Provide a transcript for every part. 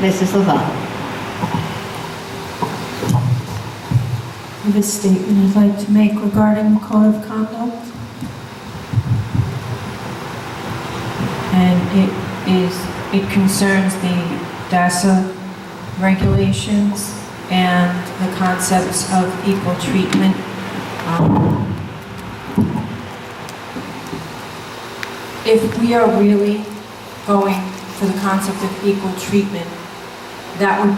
Mrs. LaValle. I have a statement I'd like to make regarding the code of conduct. And it concerns the DASA regulations and the concepts of equal treatment. If we are really going for the concept of equal treatment, that would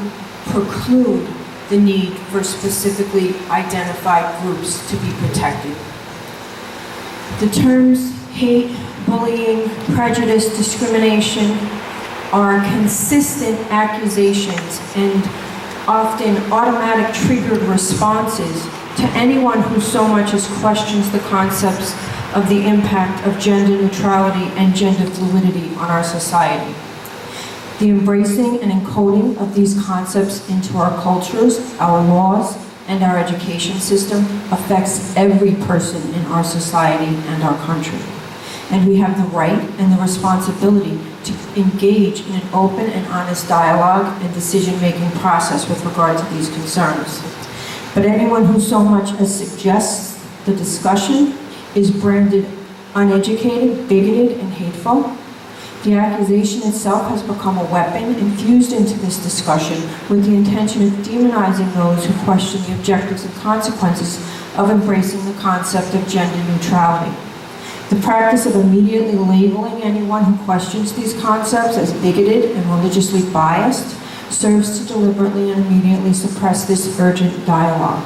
preclude the need for specifically identified groups to be protected. The terms hate, bullying, prejudice, discrimination are consistent accusations and often automatic triggered responses to anyone who so much as questions the concepts of the impact of gender neutrality and gender fluidity on our society. The embracing and encoding of these concepts into our cultures, our laws, and our education system affects every person in our society and our country. And we have the right and the responsibility to engage in an open and honest dialogue and decision-making process with regard to these concerns. But anyone who so much as suggests the discussion is branded uneducated, bigoted, and hateful. The accusation itself has become a weapon infused into this discussion with the intention of demonizing those who question the objectives and consequences of embracing the concept of gender neutrality. The practice of immediately labeling anyone who questions these concepts as bigoted and religiously biased serves to deliberately and immediately suppress this urgent dialogue.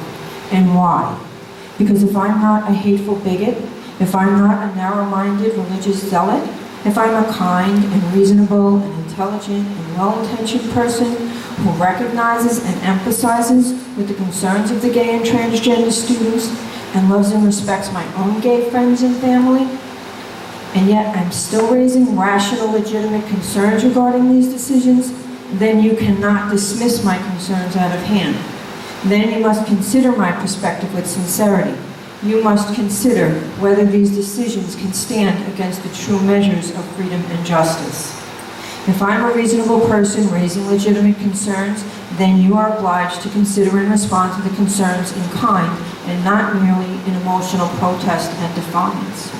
And why? Because if I'm not a hateful bigot, if I'm not a narrow-minded religious zealot, if I'm a kind and reasonable and intelligent and well-intentioned person who recognizes and empathizes with the concerns of the gay and transgender students and loves and respects my own gay friends and family, and yet I'm still raising rational, legitimate concerns regarding these decisions, then you cannot dismiss my concerns out of hand. Then you must consider my perspective with sincerity. You must consider whether these decisions can stand against the true measures of freedom and justice. If I'm a reasonable person raising legitimate concerns, then you are obliged to consider and respond to the concerns in kind and not merely in emotional protest and defiance.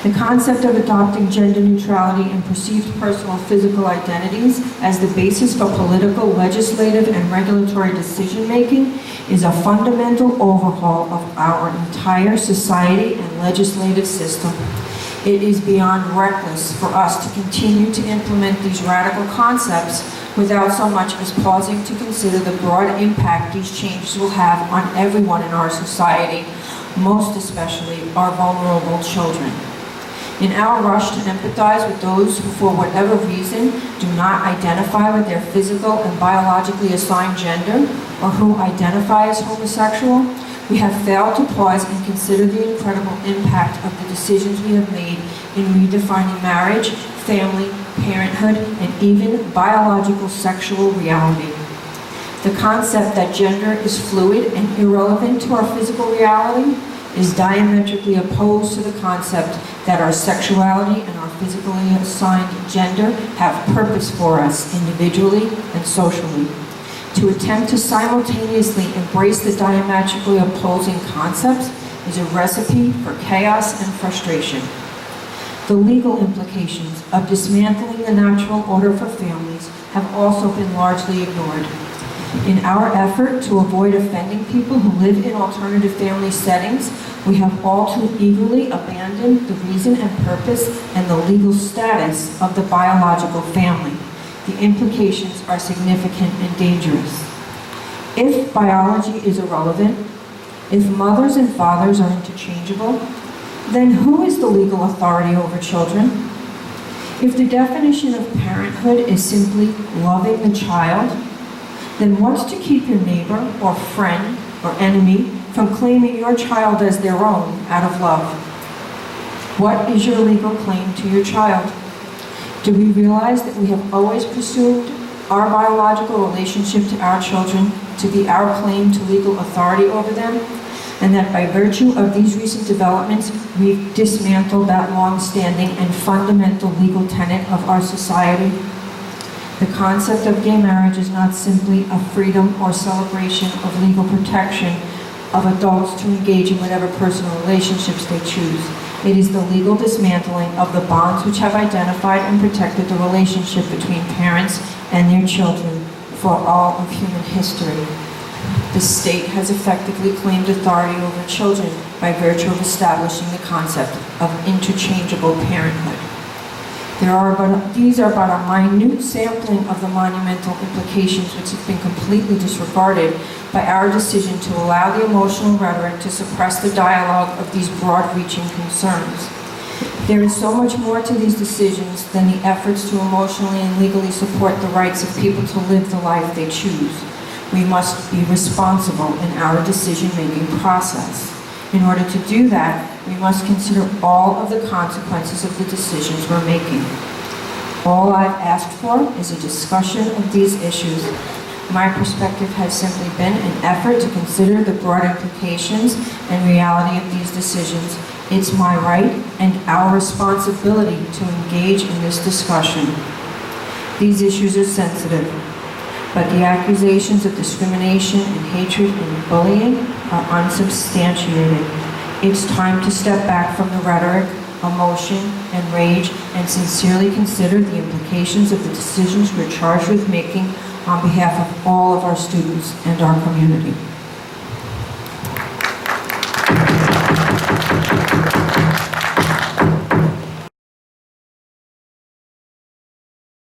The concept of adopting gender neutrality and perceived personal physical identities as the basis for political, legislative, and regulatory decision-making is a fundamental overhaul of our entire society and legislative system. It is beyond reckless for us to continue to implement these radical concepts without so much as pausing to consider the broad impact these changes will have on everyone in our society, most especially our vulnerable children. In our rush to empathize with those who, for whatever reason, do not identify with their physical and biologically assigned gender, or who identify as homosexual, we have failed to pause and consider the incredible impact of the decisions we have made in redefining marriage, family, parenthood, and even biological sexual reality. The concept that gender is fluid and irrelevant to our physical reality is diametrically opposed to the concept that our sexuality and our physically assigned gender have purpose for us individually and socially. To attempt to simultaneously embrace the diametrically opposing concepts is a recipe for chaos and frustration. The legal implications of dismantling the natural order for families have also been largely ignored. In our effort to avoid offending people who live in alternative family settings, we have all too eagerly abandoned the reason and purpose and the legal status of the biological family. The implications are significant and dangerous. If biology is irrelevant, if mothers and fathers are interchangeable, then who is the legal authority over children? If the definition of parenthood is simply loving the child, then what's to keep your neighbor or friend or enemy from claiming your child as their own out of love? What is your legal claim to your child? Do we realize that we have always presumed our biological relationship to our children to be our claim to legal authority over them, and that by virtue of these recent developments, we've dismantled that long-standing and fundamental legal tenet of our society? The concept of gay marriage is not simply a freedom or celebration of legal protection of adults to engage in whatever personal relationships they choose. It is the legal dismantling of the bonds which have identified and protected the relationship between parents and their children for all of human history. The state has effectively claimed authority over children by virtue of establishing the concept of interchangeable parenthood. These are but a minute sampling of the monumental implications which have been completely disregarded by our decision to allow the emotional rhetoric to suppress the dialogue of these broad-reaching concerns. There is so much more to these decisions than the efforts to emotionally and legally support the rights of people to live the life they choose. We must be responsible in our decision-making process. In order to do that, we must consider all of the consequences of the decisions we're making. All I've asked for is a discussion of these issues. My perspective has simply been an effort to consider the broad implications and reality of these decisions. It's my right and our responsibility to engage in this discussion. These issues are sensitive, but the accusations of discrimination and hatred and bullying are unsubstantiated. It's time to step back from the rhetoric, emotion, and rage and sincerely consider the implications of the decisions we're charged with making on behalf of all of our students and our community.